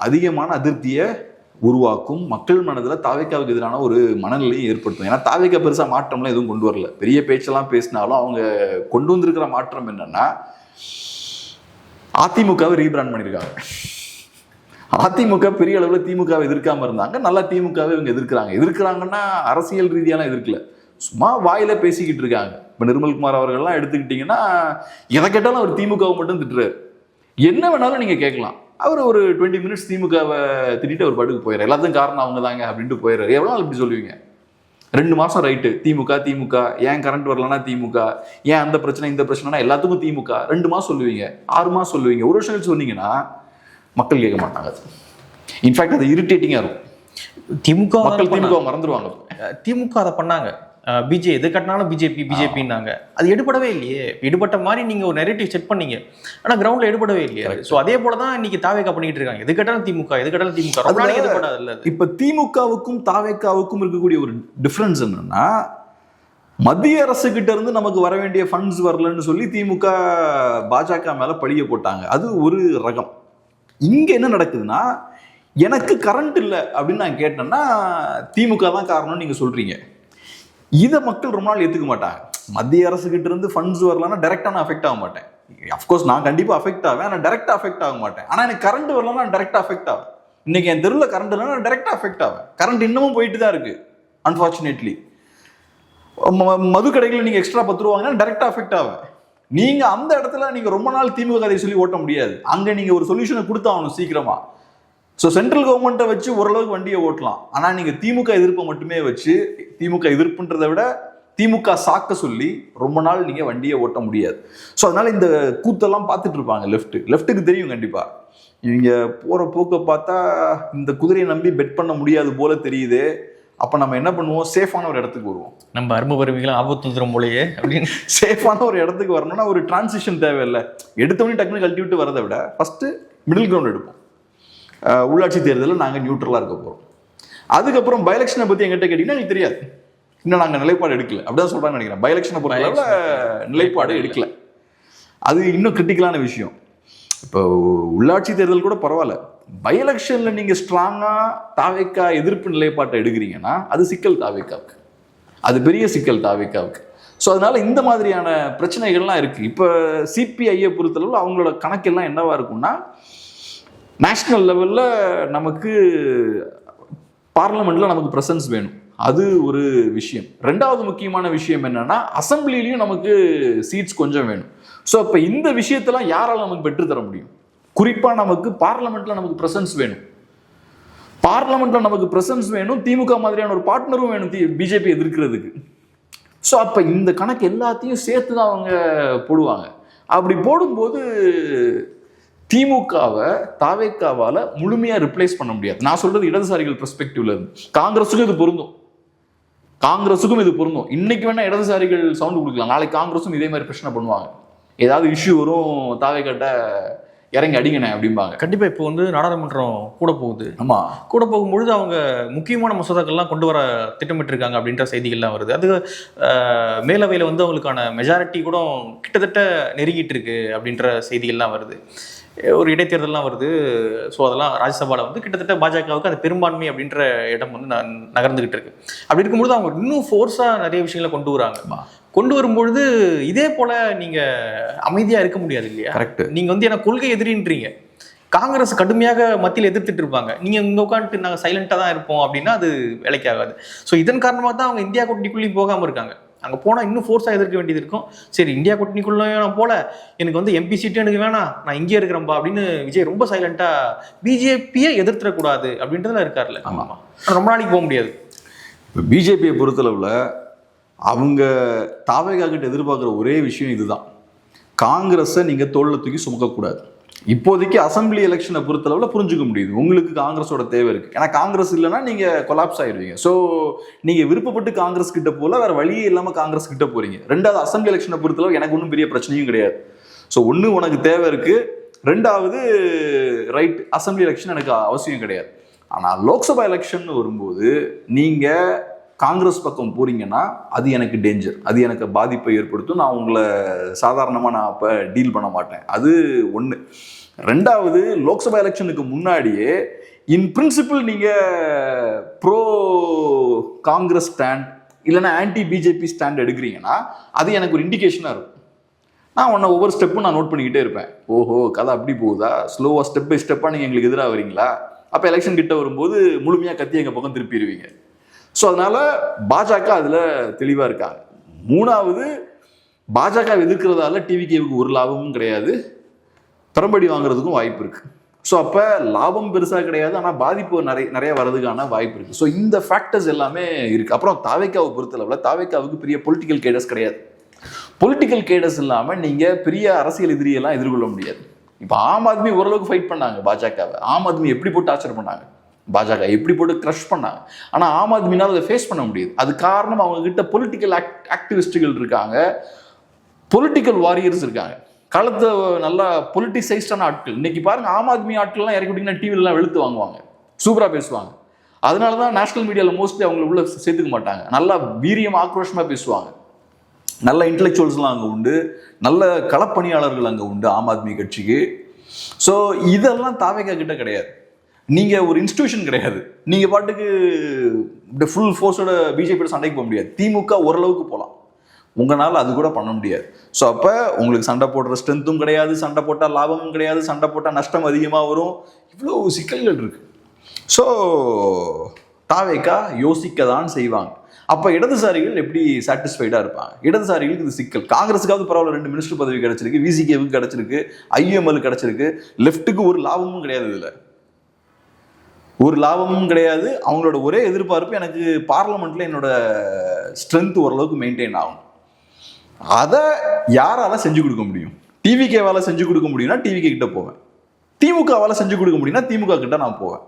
அதிகமான அதிருப்தியை உருவாக்கும், மக்கள் மனதில் தாவேக்காவுக்கு எதிரான ஒரு மனநிலையை ஏற்படுத்தும். ஏன்னா தாவேக்கா பெருசாக மாற்றம்லாம் எதுவும் கொண்டு வரல, பெரிய பேச்செல்லாம் பேசினாலும் அவங்க கொண்டு வந்திருக்கிற மாற்றம் என்னன்னா அதிமுகவை ரீபிராண்ட் பண்ணியிருக்காங்க. அதிமுக பெரிய அளவில் திமுகவை எதிர்க்காம இருந்தாங்க, நல்லா திமுகவை இவங்க எதிர்க்கிறாங்கன்னா அரசியல் ரீதியெல்லாம் எதிர்க்கல, சும்மா வாயில பேசிக்கிட்டு இருக்காங்க. இப்போ நிர்மல்குமார் அவர்கள்லாம் எடுத்துக்கிட்டிங்கன்னா எதை கேட்டாலும் அவர் திமுகவை மட்டும் திட்டுறாரு. என்ன வேணாலும் நீங்கள் கேட்கலாம், அவர் ஒரு 20 மினிட்ஸ் திமுகவை திட்டிட்டு அவர் பாட்டுக்கு போயிடுறாரு. எல்லாத்துக்கும் காரணம் அவங்க தாங்க அப்படின்ட்டு போயிடுறாரு. எவ்வளோ நாள் இப்படி சொல்லுவீங்க? 2 மாதம் ரைட்டு திமுக, ஏன் கரண்ட் வரலன்னா திமுக, ஏன் அந்த பிரச்சனை இந்த பிரச்சனைனா எல்லாத்துக்கும் திமுக. 2 மாதம் சொல்லுவீங்க, 6 மாதம் சொல்லுவீங்க, 1 வருஷம் கழிச்சு சொன்னீங்கன்னா மக்கள் கேட்க மாட்டாங்க. இன்ஃபேக்ட் அது இரிட்டேட்டிங்காக இருக்கும். திமுக மறந்துடுவாங்க. திமுக அதை பண்ணாங்க, எது கட்டினாலும் பிஜேபின்னாங்க. அது எடுபடவே இல்லையே. எடுபட்ட மாதிரி நீங்க ஒரு நெரேட்டிவ் செட் பண்ணீங்க, ஆனா கிரவுண்ட்ல எடுபடவே இல்லையே. ஸோ அதே போலதான் இன்னைக்கு தாவேக்கா பண்ணிட்டு இருக்காங்க, எது கட்டாலும் திமுக. எடுபடாது இல்ல. இப்ப திமுகவுக்கும் தாவேக்காவுக்கும் இருக்கக்கூடிய ஒரு டிஃபரன்ஸ் என்னன்னா, மத்திய அரசு கிட்ட இருந்து நமக்கு வர வேண்டிய ஃபண்ட்ஸ் வரலன்னு சொல்லி திமுக பாஜக மேல பழிய போட்டாங்க. அது ஒரு ரகம். இங்க என்ன நடக்குதுன்னா, எனக்கு கரண்ட் இல்லை அப்படின்னு நான் கேட்டேன்னா திமுக தான் காரணம்னு நீங்க சொல்றீங்க. இதை மக்கள் ரொம்ப நாள் ஏற்றுக்க மாட்டாங்க. மத்திய அரசு கிட்ட இருந்து ஃபண்ட்ஸ் வரலன்னா டைரக்டா நான் அஃபெக்ட் ஆக மாட்டேன். அஃப்கோர்ஸ் நான் கண்டிப்பா அஃபெக்ட் ஆவேன், ஆனால் டைரக்டா அஃபெக்ட் ஆக மாட்டேன். ஆனால் எனக்கு கரண்ட் வரலன்னா நான் டைரக்டா அஃபெக்ட் ஆகும். இன்னைக்கு என் தெருவில் கரண்ட் இல்லைன்னா நான் டைரக்டா அஃபெக்ட் ஆவேன். கரண்ட் இன்னமும் போயிட்டு தான் இருக்கு அன்பார்ச்சுனேட்லி. மது கடைகளில் நீங்க எக்ஸ்ட்ரா 10 ரூபா வாங்கினா டைரக்டா அஃபெக்ட் ஆவேன். நீங்க அந்த இடத்துல நீங்க ரொம்ப நாள் திமுக கதையை சொல்லி ஓட்ட முடியாது. அங்க நீங்க ஒரு சொல்யூஷனை கொடுத்தாகணும் சீக்கிரமா. ஸோ சென்ட்ரல் கவர்மெண்ட்டை வச்சு ஓரளவுக்கு வண்டியை ஓட்டலாம். ஆனால் நீங்கள் திமுக எதிர்ப்பை மட்டுமே வச்சு, திமுக எதிர்ப்புன்றதை விட திமுக சாக்க சொல்லி ரொம்ப நாள் நீங்கள் வண்டியை ஓட்ட முடியாது. ஸோ அதனால இந்த கூத்தெல்லாம் பார்த்துட்டு இருப்பாங்க லெஃப்ட்டுக்கு தெரியும் கண்டிப்பாக. இவங்க போகிற போக்கை பார்த்தா இந்த குதிரையை நம்பி பெட் பண்ண முடியாது போல தெரியுது. அப்போ நம்ம என்ன பண்ணுவோம், சேஃபான ஒரு இடத்துக்கு வருவோம். நம்ம அரும்பு பருவிகளும் ஆபத்து தரும் போலயே அப்படின்னு சேஃபான ஒரு இடத்துக்கு வரணும்னா ஒரு டிரான்சிஷன் தேவையில்லை. எடுத்தவொடனே டக்குனு கழட்டி விட்டு வரதை விட ஃபர்ஸ்ட் மிடில் கிரவுண்ட் எடுப்போம். உள்ளாட்சி தேர்தலில் நாங்கள் நியூட்ரலாக இருக்க போகிறோம். அதுக்கப்புறம் பை எலெக்ஷனை பற்றி எங்கிட்ட கேட்டிங்கன்னா எனக்கு தெரியாது, இன்னும் நாங்கள் நிலைப்பாடு எடுக்கல அப்படிதான் சொல்கிறாங்கன்னு நினைக்கிறேன். பை எலெக்ஷனை பொறுத்தளவில் நிலைப்பாடு எடுக்கல. அது இன்னும் கிரிட்டிக்கலான விஷயம். இப்போ உள்ளாட்சி தேர்தல் கூட பரவாயில்ல, பை எலெக்ஷனில் நீங்கள் ஸ்ட்ராங்காக தாவேக்கா எதிர்ப்பு நிலைப்பாட்டை எடுக்கிறீங்கன்னா அது சிக்கல் தாவேக்காவுக்கு, அது பெரிய சிக்கல் தாவேக்காவுக்கு. ஸோ அதனால இந்த மாதிரியான பிரச்சனைகள்லாம் இருக்குது. இப்போ சிபிஐயை பொறுத்தளவில் அவங்களோட கணக்கெல்லாம் என்னவா இருக்கும்னா, நேஷனல் லெவலில் நமக்கு பார்லமெண்ட்டில் நமக்கு ப்ரெசன்ஸ் வேணும், அது ஒரு விஷயம். 2வது முக்கியமான விஷயம் என்னன்னா, அசம்பிளிலையும் நமக்கு சீட்ஸ் கொஞ்சம் வேணும். ஸோ அப்போ இந்த விஷயத்தெல்லாம் யாரால் நமக்கு பெற்றுத்தர முடியும்? குறிப்பாக நமக்கு பார்லமெண்ட்டில் நமக்கு ப்ரெசன்ஸ் வேணும். பார்லமெண்ட்டில் நமக்கு ப்ரெசன்ஸ் வேணும், திமுக மாதிரியான ஒரு பார்ட்னரும் வேணும் பிஜேபி எதிர்க்கிறதுக்கு. ஸோ அப்போ இந்த கணக்கு எல்லாத்தையும் சேர்த்து தான் அவங்க போடுவாங்க. அப்படி போடும்போது திமுகவை தாவேக்காவால முழுமையா ரிப்ளேஸ் பண்ண முடியாது. நான் சொல்றது இடதுசாரிகள் பெர்ஸ்பெக்டிவ்ல இருந்து. காங்கிரஸுக்கும் இது பொருந்தும். இன்னைக்கு வேணா இடதுசாரிகள் சவுண்ட் கொடுக்கலாம், நாளைக்கு காங்கிரஸும் இதே மாதிரி பிரச்சனை பண்ணுவாங்க. ஏதாவது இஷ்யூ வரும், தாவேக்காட்ட இறங்கி அடிங்கண்ணே அப்படிம்பாங்க. கண்டிப்பா இப்போ நாடாளுமன்றம் கூட போகுது. ஆமா, கூட போகும்பொழுது அவங்க முக்கியமான மசோதாக்கள்லாம் கொண்டு வர திட்டமிட்டிருக்காங்க அப்படின்ற செய்திகள்லாம் வருது. அது மேலவையில் அவங்களுக்கான மெஜாரிட்டி கூட கிட்டத்தட்ட நெருங்கிட்டு இருக்கு அப்படின்ற செய்திகள்லாம் வருது. ஒரு இடைத்தேர்தல்லாம் வருது. ஸோ அதெல்லாம் ராஜ்யசபாவில் கிட்டத்தட்ட பாஜகவுக்கு அது பெரும்பான்மை அப்படின்ற இடம் நகர்ந்துகிட்டு இருக்கு. அப்படி இருக்கும்பொழுது அவங்க இன்னும் ஃபோர்ஸாக நிறைய விஷயங்களை கொண்டு வராங்க. கொண்டு வரும்பொழுது இதே போல நீங்க அமைதியா இருக்க முடியாது இல்லையா? கரெக்ட். நீங்க எனக்கு கொள்கை எதிரின்றீங்க, காங்கிரஸ் கடுமையாக மத்தியில் எதிர்த்துட்டு இருப்பாங்க. நீங்க இங்க உட்காந்துட்டு நாங்கள் சைலண்டா தான் இருப்போம் அப்படின்னா அது வேலைக்கு ஆகாது. ஸோ இதன் காரணமாக தான் அவங்க இந்தியா கூட்டணிக்குள்ளேயும் போகாம இருக்காங்க. அங்கே போனால் இன்னும் ஃபோர்ஸாக எதிர்க்க வேண்டியது இருக்கும். சரி, இந்தியா கூட்டணிக்குள்ளேயும் நான் போல, எனக்கு வந்து எம்பி சீட்டு எனக்கு வேணாம், நான் இங்கே இருக்கிறேன்பா அப்படின்னு விஜய் ரொம்ப சைலண்டா பிஜேபியை எதிர்த்துடக்கூடாது அப்படின்றதுல இருக்காருல்ல. ஆமாம், ரொம்ப நாளைக்கு போக முடியாது. இப்போ பிஜேபியை பொறுத்தளவில் அவங்க தாவேகா கிட்ட எதிர்பார்க்குற ஒரே விஷயம் இதுதான், காங்கிரஸை நீங்கள் தோளில் தூக்கி சுமக்கக்கூடாது. இப்போதைக்கு அசம்பிளி எலெக்ஷனை பொறுத்தளவில் புரிஞ்சுக்க முடியுது, உங்களுக்கு காங்கிரஸோட தேவை இருக்குது. ஏன்னா காங்கிரஸ் இல்லைன்னா நீங்கள் கொலாப்ஸ் ஆகிடுவீங்க. ஸோ நீங்கள் விருப்பப்பட்டு காங்கிரஸ் கிட்ட போல, வேறு வழியே இல்லாமல் காங்கிரஸ் கிட்ட போகிறீங்க. ரெண்டாவது, அசம்பிளி எலெக்ஷனை பொறுத்தளவு எனக்கு ஒன்றும் பெரிய பிரச்சனையும் கிடையாது. ஸோ ஒன்று உனக்கு தேவை இருக்குது, ரெண்டாவது ரைட், அசம்பிளி எலெக்ஷன் எனக்கு அவசியம் கிடையாது. ஆனால் லோக்சபா எலெக்ஷன் வரும்போது நீங்கள் காங்கிரஸ் பக்கம் போறீங்கன்னா அது எனக்கு டேஞ்சர், அது எனக்கு பாதிப்பை ஏற்படுத்தும். நான் உங்களை சாதாரணமாக நான் அப்போ டீல் பண்ண மாட்டேன். அது ஒன்று. ரெண்டாவது, லோக்சபா எலெக்ஷனுக்கு முன்னாடியே இன் பிரின்சிபிள் நீங்கள் ப்ரோ காங்கிரஸ் ஸ்டாண்ட் இல்லைன்னா ஆன்டி பிஜேபி ஸ்டாண்ட் எடுக்கிறீங்கன்னா அது எனக்கு ஒரு இண்டிகேஷனாக இருக்கும். நான் உன்னை ஒவ்வொரு ஸ்டெப்பும் நான் நோட் பண்ணிக்கிட்டே இருப்பேன். ஓஹோ, கதை அப்படி போகுதா, ஸ்லோவாக ஸ்டெப் பை ஸ்டெப்பாக நீங்கள் எங்களுக்கு எதிராக வரீங்களா, அப்போ எலெக்ஷன் கிட்ட வரும்போது முழுமையாக கத்தி எங்கள் பக்கம் திருப்பிடுவீங்க. ஸோ அதனால பாஜக அதில் தெளிவாக இருக்காங்க. மூணாவது, பாஜக எதிர்க்கிறதால டிவிகேவுக்கு ஒரு லாபமும் கிடையாது, பெரம்படி வாங்குறதுக்கும் வாய்ப்பு இருக்குது. ஸோ அப்போ லாபம் பெருசாக கிடையாது, ஆனால் பாதிப்பு நிறைய வர்றதுக்கான வாய்ப்பு இருக்குது. ஸோ இந்த ஃபேக்டர்ஸ் எல்லாமே இருக்குது. அப்புறம் தாவேக்காவை பொறுத்தளவில் தாவேக்காவுக்கு பெரிய பொலிட்டிக்கல் கேடர்ஸ் கிடையாது. பொலிட்டிக்கல் கேடர்ஸ் இல்லாமல் நீங்கள் பெரிய அரசியல் எதிரியெல்லாம் எதிர்கொள்ள முடியாது. இப்போ ஆம் ஆத்மி ஓரளவுக்கு ஃபைட் பண்ணாங்க பாஜகவை. ஆம் ஆத்மி எப்படி போட்டு டார்ச்சர் பண்ணாங்க, பாஜக எப்படி போட்டு க்ரஷ் பண்ணாங்க. ஆனால் ஆம் ஆத்மினால் அதை ஃபேஸ் பண்ண முடியாது. அது காரணம் அவங்க கிட்ட பொலிட்டிக்கல் ஆக்டிவிஸ்டுகள் இருக்காங்க, பொலிட்டிக்கல் வாரியர்ஸ் இருக்காங்க, களத்தை நல்லா பொலிட்டிசைஸ்டான ஆட்கள். இன்னைக்கு பாருங்க, ஆம் ஆத்மி ஆட்கள்லாம் இறக்கி விட்டீங்கன்னா டிவிலலாம் வெளுத்து வாங்குவாங்க, சூப்பராக பேசுவாங்க. அதனால தான் நேஷனல் மீடியாவில் மோஸ்ட்லி அவங்களை உள்ள சேர்த்துக்க மாட்டாங்க. நல்லா வீரியம் ஆக்ரோஷமாக பேசுவாங்க. நல்ல இன்டெலெக்சுவல்ஸ்லாம் அங்கே உண்டு, நல்ல களப்பணியாளர்கள் அங்கே உண்டு ஆம் ஆத்மி கட்சிக்கு. ஸோ இதெல்லாம் தாவேகா கிட்ட கிடையாது. நீங்கள் ஒரு இன்ஸ்டிடியூஷன் கிடையாது. நீங்கள் பாட்டுக்கு ஃபுல் ஃபோர்ஸோட பிஜேபியோட சண்டைக்கு போக முடியாது. திமுக ஓரளவுக்கு போகலாம், உங்களால் அது கூட பண்ண முடியாது. ஸோ அப்போ உங்களுக்கு சண்டை போடுற ஸ்ட்ரென்த்தும் கிடையாது, சண்டை போட்டால் லாபமும் கிடையாது, சண்டை போட்டால் நஷ்டம் அதிகமாக வரும், இவ்வளோ சிக்கல்கள் இருக்கு. ஸோ தாவேகா யோசிக்க தான் செய்வாங்க. அப்போ இடதுசாரிகள் எப்படி சாட்டிஸ்ஃபைடாக இருப்பாங்க? இடதுசாரிகளுக்கு இது சிக்கல். காங்கிரஸுக்காவது பரவாயில்ல, 2 மினிஸ்டர் பதவி கிடைச்சிருக்கு, விசிகேவுக்கு கிடைச்சிருக்கு, ஐஎம்எல் கிடைச்சிருக்கு, லெஃப்ட்டுக்கு ஒரு லாபமும் கிடையாது, இதில் ஒரு லாபமும் கிடையாது. அவங்களோட ஒரே எதிர்பார்ப்பு, எனக்கு பார்லமெண்ட்ல என்னோட ஸ்ட்ரென்த் ஓரளவுக்கு மெயின்டைன் ஆகும். அதை யாரால செஞ்சு கொடுக்க முடியும்? டிவிகேவால செஞ்சு கொடுக்க முடியும்னா டிவிகே கிட்ட போவேன், திமுகவால செஞ்சு கொடுக்க முடியும்னா திமுக கிட்ட நான் போவேன்.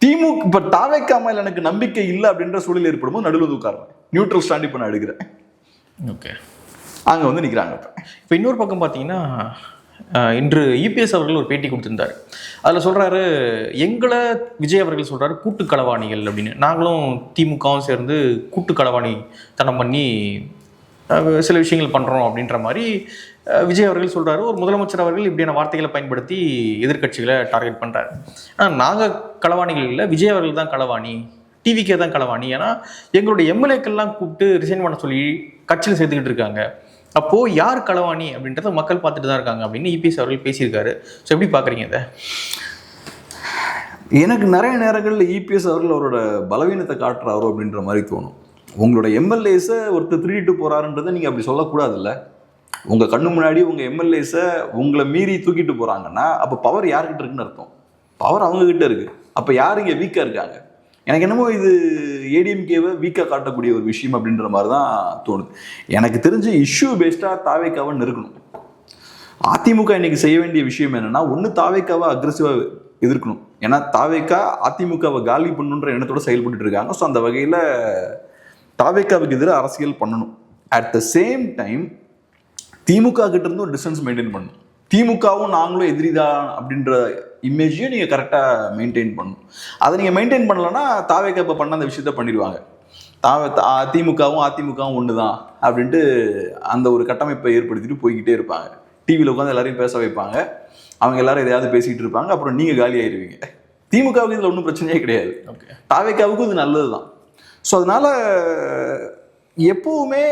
திமுக இப்ப தாவேக்கா மேல எனக்கு நம்பிக்கை இல்லை அப்படின்ற சூழல் ஏற்படும், நடுவில் உட்காருவேன், நியூட்ரல் ஸ்டாண்ட் இப்ப நான் எடுக்கிறேன். ஓகே, அங்க வந்து நிக்கிறாங்க. இப்போ இன்னொரு பக்கம் பார்த்தீங்கன்னா, இன்று இபிஎஸ் அவர்கள் ஒரு பேட்டி கொடுத்திருந்தார். அதில் சொல்கிறாரு, எங்களை விஜய் அவர்கள் சொல்கிறாரு கூட்டு களவாணிகள் அப்படின்னு. நாங்களும் திமுகவும் சேர்ந்து கூட்டு களவாணி தனம் பண்ணி சில விஷயங்கள் பண்ணுறோம் அப்படின்ற மாதிரி விஜய் அவர்கள் சொல்கிறாரு. ஒரு முதலமைச்சர் அவர்கள் இப்படியான வார்த்தைகளை பயன்படுத்தி எதிர்க்கட்சிகளை டார்கெட் பண்ணுறாரு. ஆனால் நாங்கள் களவாணிகள் இல்லை, விஜய் அவர்கள் தான் களவாணி, டிவிக்கே தான் களவாணி. ஏன்னா எங்களுடைய எம்எல்ஏக்கள்லாம் கூப்பிட்டு ரிசைன் பண்ண சொல்லி கட்சியில் சேர்த்துக்கிட்டு இருக்காங்க. அப்போது யார் களவாணி அப்படின்றத மக்கள் பார்த்துட்டு தான் இருக்காங்க அப்படின்னு இபிஎஸ் அவர்கள் பேசியிருக்காரு. ஸோ எப்படி பார்க்குறீங்க இதை? எனக்கு நிறைய நேரங்களில் இபிஎஸ் அவர்கள் அவரோட பலவீனத்தை காட்டுறாரோ அப்படின்ற மாதிரி தோணும். உங்களோட எம்எல்ஏஸை ஒருத்தர் திருடிட்டு போகிறாருன்றதை நீங்கள் அப்படி சொல்லக்கூடாதுல்ல. உங்கள் கண்ணு முன்னாடி உங்கள் எம்எல்ஏஸை உங்களை மீறி தூக்கிட்டு போகிறாங்கன்னா அப்போ பவர் யார்கிட்ட இருக்குன்னு அர்த்தம். பவர் அவங்கக்கிட்ட இருக்குது. அப்போ யார் இங்கே வீக்காக இருக்காங்க? எனக்கு என்னமோ இது ஏடிஎம்கேவை வீக்காக காட்டக்கூடிய ஒரு விஷயம் அப்படின்ற மாதிரி தான் தோணுது. எனக்கு தெரிஞ்ச இஷ்யூ பேஸ்டாக தாவேக்காவை நெருக்கணும். அதிமுக இன்னைக்கு செய்ய வேண்டிய விஷயம் என்னன்னா, ஒன்று தாவேக்காவை அக்ரெசிவாக எதிர்க்கணும். ஏன்னா தாவேக்கா அதிமுகவை காலி பண்ணணுன்ற எண்ணத்தோட செயல்பட்டு இருக்காங்க. ஸோ அந்த வகையில் தாவேக்காவுக்கு எதிராக அரசியல் பண்ணணும். அட் த சேம் டைம் திமுக கிட்ட இருந்து ஒரு டிஸ்டன்ஸ் மெயின்டைன் பண்ணணும். திமுகவும் நாங்களும் எதிரிதான் அப்படின்ற இமேஜையும் நீங்கள் கரெக்டாக மெயின்டைன் பண்ணணும். அதை நீங்கள் மெயின்டைன் பண்ணலன்னா தாவேக்கா இப்போ பண்ண அந்த விஷயத்த பண்ணிடுவாங்க. திமுகவும் அதிமுகவும் ஒன்று தான் அப்படின்ட்டு அந்த ஒரு கட்டமைப்பை ஏற்படுத்திட்டு போய்கிட்டே இருப்பாங்க. டிவியில் உட்காந்து எல்லாரையும் பேச வைப்பாங்க, அவங்க எல்லாரும் எதையாவது பேசிக்கிட்டு இருப்பாங்க, அப்புறம் நீங்கள் காலி ஆயிடுவீங்க. திமுகவுக்கு இதில் ஒன்றும் பிரச்சனையே கிடையாது, தாவேக்காவுக்கும் இது நல்லது தான். ஸோ அதனால் எப்போவுமே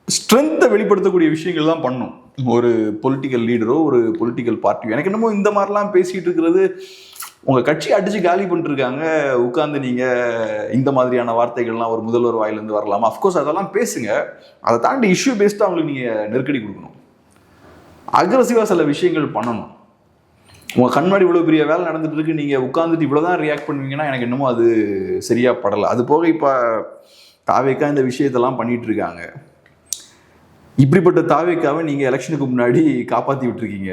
ஸ்ட்ரென்த்தை வெளிப்படுத்தக்கூடிய விஷயங்கள் தான் பண்ணும். ஒரு பொலிட்டிக்கல் லீடரோ ஒரு பொலிட்டிக்கல் பார்ட்டியோ. எனக்கு என்னமோ இந்த மாதிரிலாம் பேசிட்டு இருக்கிறது, உங்க கட்சி அடிச்சு காலி பண்ணிருக்காங்க, உட்கார்ந்து நீங்க இந்த மாதிரியான வார்த்தைகள்லாம் ஒரு முதல்வர் வாயிலிருந்து வரலாமா? அஃப்கோர்ஸ் அதெல்லாம் பேசுங்க. அதை தாண்டி இஷ்யூ பேஸ்டா அவங்களுக்கு நீங்க நெருக்கடி கொடுக்கணும், அக்ரஸிவா சில விஷயங்கள் பண்ணணும். உங்க கண்மாடி இவ்வளவு பெரிய வேலை நடந்துட்டு இருக்கு, நீங்க உட்கார்ந்துட்டு இவ்வளவுதான் ரியாக்ட் பண்ணுவீங்கன்னா எனக்கு என்னமோ அது சரியா படலை. அது போக இப்ப தாவேக்கா இந்த விஷயத்தெல்லாம் பண்ணிட்டு இருக்காங்க. இப்படிப்பட்ட தாவேக்காவை நீங்க எலெக்ஷனுக்கு முன்னாடி காப்பாத்தி விட்டுருக்கீங்க.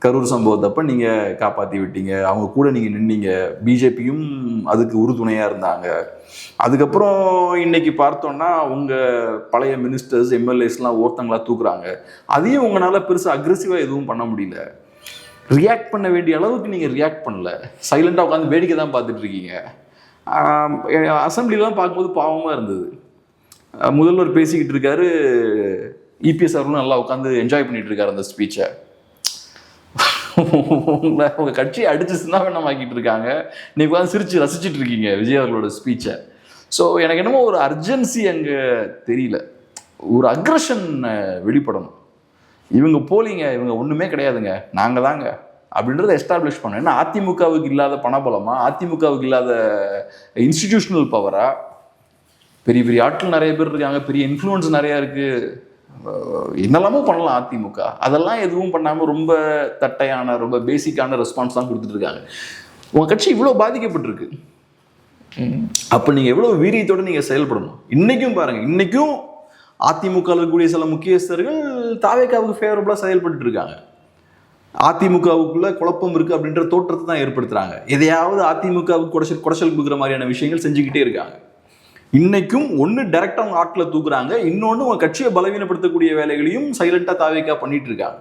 கரூர் சம்பவத்தப்ப நீங்க காப்பாத்தி விட்டீங்க, அவங்க கூட நீங்க நின்னீங்க, பிஜேபியும் அதுக்கு உறுதுணையா இருந்தாங்க. அதுக்கப்புறம் இன்னைக்கு பார்த்தோம்னா உங்க பழைய மினிஸ்டர்ஸ் எம்எல்ஏஸ்லாம் ஒருத்தங்களா தூக்குறாங்க. அதையும் உங்களால பெருசா அக்ரெசிவா எதுவும் பண்ண முடியல. ரியாக்ட் பண்ண வேண்டிய அளவுக்கு நீங்க ரியாக்ட் பண்ணல, சைலண்டா உட்காந்து வேடிக்கை தான் பார்த்துட்டு இருக்கீங்க. அசம்பிளிலாம் பார்க்கும்போது பாவமா இருந்தது. முதல்வர் பேசிக்கிட்டு இருக்காரு, இபிஎஸ் அவர்களும் நல்லா உட்காந்து என்ஜாய் பண்ணிட்டு இருக்காரு அந்த ஸ்பீச்சை. உங்க கட்சியை அடிச்சு சின்னாபண்ணமாக்கிட்டு இருக்காங்க, நீங்க உட்காந்து சிரிச்சு ரசிச்சுட்டு இருக்கீங்க விஜய் அவர்களோட ஸ்பீச்சை. ஸோ எனக்கு என்னமோ ஒரு அர்ஜென்சி அங்க தெரியல, ஒரு அக்ரஷன் வெளிப்படணும். இவங்க போலிங்க, இவங்க ஒண்ணுமே கிடையாதுங்க, நாங்க தாங்க அப்படின்றத எஸ்டாப்ளிஷ் பண்ண. ஏன்னா அதிமுகவுக்கு இல்லாத பணபலமா, அதிமுகவுக்கு இல்லாத இன்ஸ்டிடியூஷனல் பவரா? பெரிய பெரிய ஆட்கள் நிறைய பேர் இருக்காங்க, பெரிய இன்ஃப்ளூயன்ஸ் நிறைய இருக்கு, என்னெல்லாமோ பண்ணலாம் அதிமுக. அதெல்லாம் எதுவும் பண்ணாம ரொம்ப தட்டையான ரொம்ப பேசிக்கான ரெஸ்பான்ஸ் தான் கொடுத்துட்டு இருக்காங்க. உங்க கட்சி இவ்வளவு பாதிக்கப்பட்டிருக்கு, அப்ப நீங்க எவ்வளவு வீரியத்தோட நீங்க செயல்படணும். இன்னைக்கும் பாருங்க, இன்னைக்கும் அதிமுக இருக்கக்கூடிய சில முக்கியஸ்தர்கள் தாவேக்காவுக்கு ஃபேவரபிளா செயல்பட்டு இருக்காங்க. அதிமுகவுக்குள்ள குழப்பம் இருக்கு அப்படின்ற தோற்றத்தை தான் ஏற்படுத்துறாங்க. எதையாவது அதிமுகவுக்கு குடைச்சல் கொடுக்குற மாதிரியான விஷயங்கள் செஞ்சுக்கிட்டே இருக்காங்க. இன்னைக்கும் ஒன்னு டைரக்டா அவங்க ஆட்களை தூக்குறாங்க, இன்னொன்னு உங்க கட்சியை பலவீனப்படுத்தக்கூடிய வேலைகளையும் சைலண்டா தாவேக்கா பண்ணிட்டு இருக்காங்க.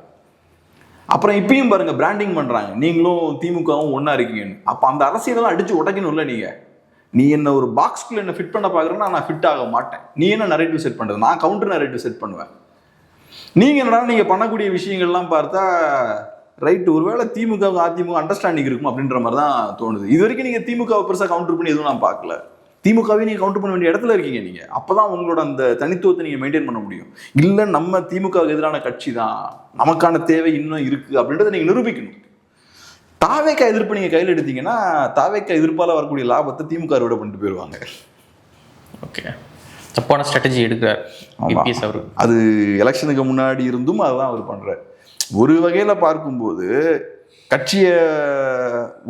அப்புறம் இப்பயும் பாருங்க பிராண்டிங் பண்றாங்க, நீங்களும் திமுகவும் ஒன்னா இருக்கீங்கன்னு. அப்ப அந்த அரசியலெல்லாம் அடிச்சு உடைக்கணும்ல. நீ என்ன ஒரு பாக்ஸ்குள்ள என்ன ஃபிட் பண்ண பாக்குறேன்னா நான் ஃபிட் ஆக மாட்டேன். நீ என்ன நரேட்டிவ் செட் பண்றது, நான் கவுண்டர் நரேட்டிவ் செட் பண்ணுவேன். நீங்க என்னடா நீங்க பண்ணக்கூடிய விஷயங்கள்லாம் பார்த்தா ரைட், ஒருவேளை திமுக அதிமுக அண்டர்ஸ்டாண்டிங் இருக்கும் அப்படின்ற மாதிரி தான் தோணுது. இது வரைக்கும் நீங்க திமுக பெருசா கவுண்டர் பண்ணி எதுவும் நான் பார்க்கல. திமுகவே நீங்க கவுண்டர் பண்ண வேண்டிய இடத்துல இருக்கீங்க நீங்க. அப்பதான் உங்களோட அந்த தனித்துவத்தை நீங்க மெயின்டைன் பண்ண முடியும். இல்ல நம்ம திமுகவுக்கு எதிரான கட்சி தான், நமக்கான தேவை இன்னும் இருக்கு அப்படின்றத நீங்க நிரூபிக்கணும். தாவேக்கா எதிர்ப்பு நீங்க கையில் எடுத்தீங்கன்னா தாவேக்கா எதிர்ப்பால வரக்கூடிய லாபத்தை திமுக அறுவடை பண்ணிட்டு போயிடுவாங்க. ஓகே, தப்பான ஸ்ட்ராட்டஜி எடுக்கிறார். அது எலெக்ஷனுக்கு முன்னாடி இருந்தும் அதுதான் அவர் பண்றாரு. ஒரு வகையில பார்க்கும்போது கட்சியை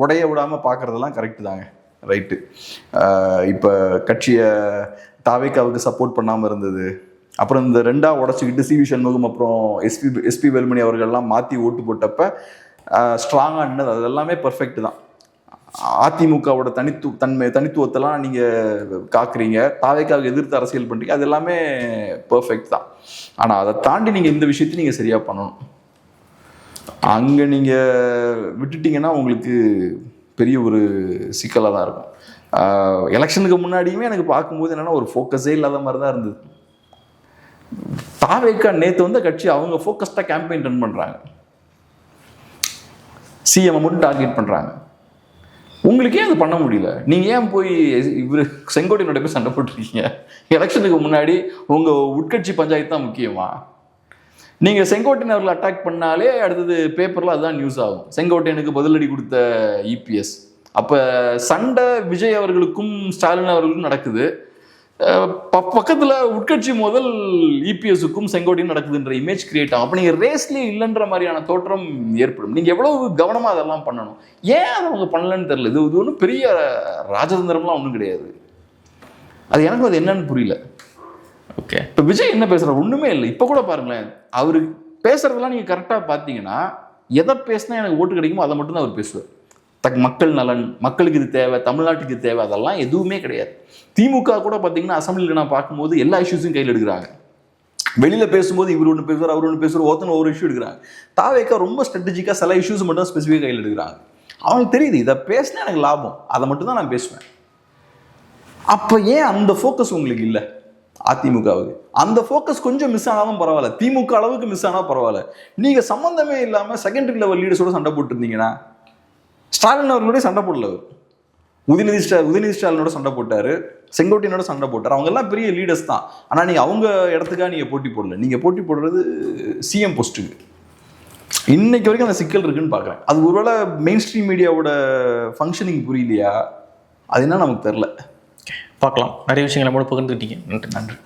உடைய விடாம பாக்குறதெல்லாம் கரெக்ட் தாங்க, ரைட்டு. இப்போ கட்சியை தாவேக்காவுக்கு சப்போர்ட் பண்ணாமல் இருந்தது, அப்புறம் இந்த ரெண்டா உடச்சிக்கிட்டு சிவி சண்முகம் அப்புறம் எஸ்பி வேலுமணி அவர்கள்லாம் மாற்றி ஓட்டு போட்டப்ப ஸ்ட்ராங்காக நின்னது, அது எல்லாமே பர்ஃபெக்ட் தான். அதிமுகவோட தனித்துவத்தெல்லாம் நீங்கள் காக்குறீங்க, தாவேக்காவுக்கு எதிர்த்து அரசியல் பண்ணுறீங்க, அது எல்லாமே பர்ஃபெக்ட் தான். ஆனால் அதை தாண்டி நீங்கள் இந்த விஷயத்தையும் நீங்கள் சரியாக பண்ணணும். அங்கே நீங்கள் விட்டுட்டீங்கன்னா உங்களுக்கு பெரிய ஒரு சிக்கலாக தான் இருக்கும். எலெக்ஷனுக்கு முன்னாடியுமே எனக்கு பார்க்கும்போது என்னன்னா ஒரு ஃபோக்கஸே இல்லாத மாதிரி தான் இருந்தது. தாவேக்கா நேற்று வந்து கட்சி அவங்க ஃபோக்கஸ்டாக கேம்பெயின் ரன் பண்ணுறாங்க, சிஎம் மட்டும் டார்கெட் பண்ணுறாங்க. உங்களுக்கு ஏன் அது பண்ண முடியல? நீங்கள் ஏன் போய் இவர் செங்கோட்டையனோட போய் சண்டை போட்டுருக்கீங்க? எலெக்ஷனுக்கு முன்னாடி உங்கள் உட்கட்சி பஞ்சாயத்து தான் முக்கியமா? நீங்கள் செங்கோட்டையன் அவர்களை அட்டாக் பண்ணாலே அடுத்தது பேப்பரில் அதுதான் நியூஸ் ஆகும், செங்கோட்டையனுக்கு பதிலடி கொடுத்த இபிஎஸ். அப்போ சண்டை விஜய் அவர்களுக்கும் ஸ்டாலின் அவர்களுக்கும் நடக்குது, பக்கத்தில் உட்கட்சி முதல் இபிஎஸ்க்கும் செங்கோட்டையும் நடக்குதுன்ற இமேஜ் கிரியேட் ஆகும். அப்போ நீங்கள் ரேஸ்லேயே இல்லைன்ற மாதிரியான தோற்றம் ஏற்படும். நீங்கள் எவ்வளவு கவனமாக அதெல்லாம் பண்ணணும், ஏன் அதை அவங்க பண்ணலன்னு தெரியல. இது ஒன்றும் பெரிய ராஜதந்திரம்லாம் ஒன்றும் கிடையாது. அது எனக்கு அது என்னன்னு புரியல. ஓகே, இப்போ விஜய் என்ன பேசுகிறார்? ஒன்றுமே இல்லை. இப்போ கூட பாருங்களேன், அவர் பேசுறதெல்லாம் நீங்கள் கரெக்டாக பார்த்தீங்கன்னா எதை பேசினா எனக்கு ஓட்டு கிடைக்குமோ அதை மட்டும்தான் அவர் பேசுவார். மக்கள் நலன், மக்களுக்கு இது தேவை, தமிழ்நாட்டுக்கு இது தேவை, அதெல்லாம் எதுவுமே கிடையாது. திமுக கூட பார்த்தீங்கன்னா அசம்பிளியில் நான் பார்க்கும்போது எல்லா இஷ்யூஸும் கையில் எடுக்கிறாங்க. வெளியில் பேசும்போது இவர் ஒன்று பேசுவார், அவர் ஒன்று பேசுவார், ஒருத்தனை ஒரு இஷ்யூ எடுக்கிறாங்க. தாவேக்கா ரொம்ப ஸ்ட்ராட்டஜிக்காக சில இஷ்யூஸ் மட்டும் ஸ்பெசிஃபிக்காக கையில் எடுக்கிறாங்க. அவங்களுக்கு தெரியுது இதை பேசினா எனக்கு லாபம், அதை மட்டும் தான் நான் பேசுவேன். அப்போ ஏன் அந்த ஃபோக்கஸ் உங்களுக்கு இல்லை? அதிமுகவுக்கு அந்த ஃபோக்கஸ் கொஞ்சம் மிஸ் ஆனாலும் பரவாயில்ல, திமுக அளவுக்கு மிஸ் ஆனால் பரவாயில்ல. நீங்கள் சம்மந்தமே இல்லாமல் செகண்டரி லெவல் லீடர்ஸோட சண்டை போட்டுருந்தீங்கன்னா, ஸ்டாலின் அவர்களுடைய சண்டை போடல அவர், உதயநிதி ஸ்டாலினோட சண்டை போட்டாரு, செங்கோட்டையனோட சண்டை போட்டாரு. அவங்க எல்லாம் பெரிய லீடர்ஸ் தான். ஆனா நீங்க அவங்க இடத்துக்காக நீங்க போட்டி போடல. நீங்க போட்டி போடுறது சிஎம் போஸ்ட்டுக்கு. இன்னைக்கு வரைக்கும் அந்த சிக்கல் இருக்குன்னு பாக்குறேன். அது ஒருவேளை மெயின் ஸ்ட்ரீம் மீடியாவோட ஃபங்க்ஷனிங் புரியலையா, அது என்ன நமக்கு தெரியல. பார்க்கலாம். நிறைய விஷயங்களை நம்மளோட பகிர்ந்துக்கிட்டீங்க. நன்றி.